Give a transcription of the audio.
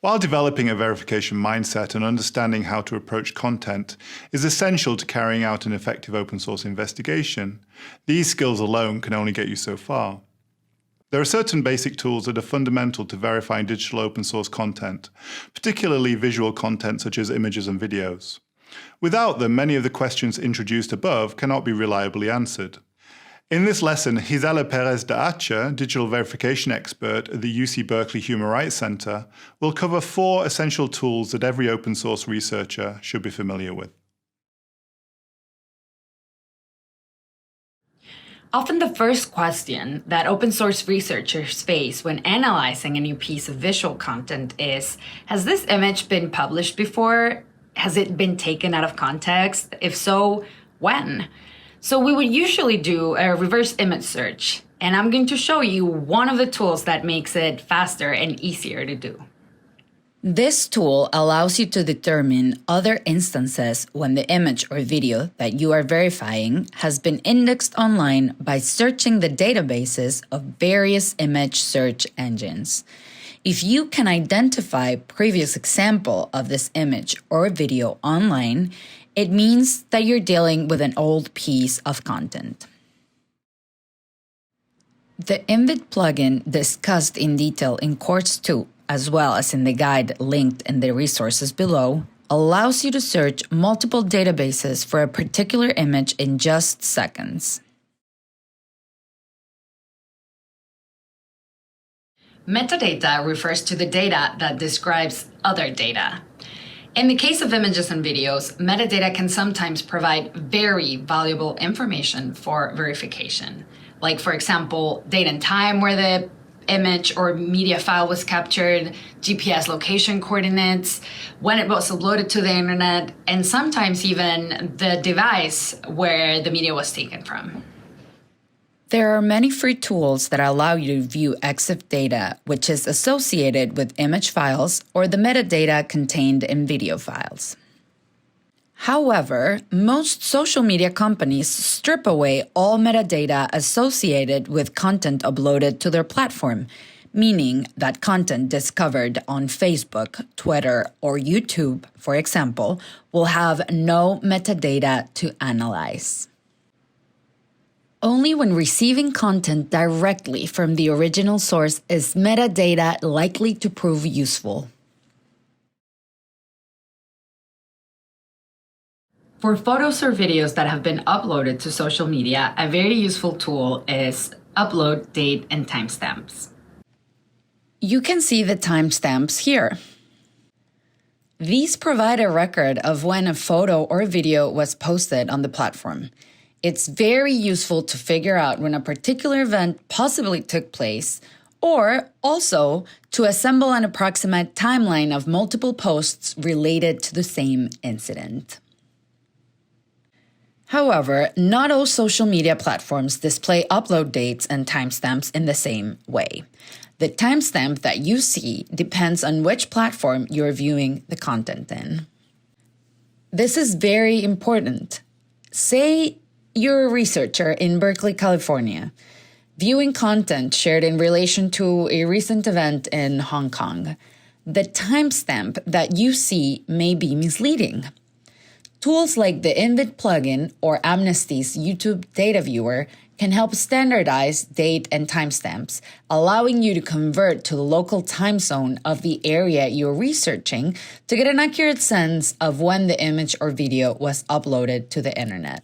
While developing a verification mindset and understanding how to approach content is essential to carrying out an effective open source investigation, these skills alone can only get you so far. There are certain basic tools that are fundamental to verifying digital open source content, particularly visual content such as images and videos. Without them, many of the questions introduced above cannot be reliably answered. In this lesson, Gisela Perez de Acha, digital verification expert at the UC Berkeley Human Rights Center, will cover 4 essential tools that every open source researcher should be familiar with. Often the first question that open source researchers face when analyzing a new piece of visual content is, has this image been published before? Has it been taken out of context? If so, when? So we would usually do a reverse image search, and I'm going to show you one of the tools that makes it faster and easier to do. This tool allows you to determine other instances when the image or video that you are verifying has been indexed online by searching the databases of various image search engines. If you can identify previous example of this image or video online, it means that you're dealing with an old piece of content. The Invid plugin discussed in detail in Course 2, as well as in the guide linked in the resources below, allows you to search multiple databases for a particular image in just seconds. Metadata refers to the data that describes other data. In the case of images and videos, metadata can sometimes provide very valuable information for verification. Like, for example, date and time where the image or media file was captured, GPS location coordinates, when it was uploaded to the internet, and sometimes even the device where the media was taken from. There are many free tools that allow you to view EXIF data, which is associated with image files or the metadata contained in video files. However, most social media companies strip away all metadata associated with content uploaded to their platform, meaning that content discovered on Facebook, Twitter, or YouTube, for example, will have no metadata to analyze. Only when receiving content directly from the original source is metadata likely to prove useful. For photos or videos that have been uploaded to social media, a very useful tool is upload date and timestamps. You can see the timestamps here. These provide a record of when a photo or video was posted on the platform. It's very useful to figure out when a particular event possibly took place, or also to assemble an approximate timeline of multiple posts related to the same incident. However, not all social media platforms display upload dates and timestamps in the same way. The timestamp that you see depends on which platform you're viewing the content in. This is very important. Say you're a researcher in Berkeley, California, viewing content shared in relation to a recent event in Hong Kong. The timestamp that you see may be misleading. Tools like the Invid plugin or Amnesty's YouTube data viewer can help standardize date and timestamps, allowing you to convert to the local time zone of the area you're researching to get an accurate sense of when the image or video was uploaded to the internet.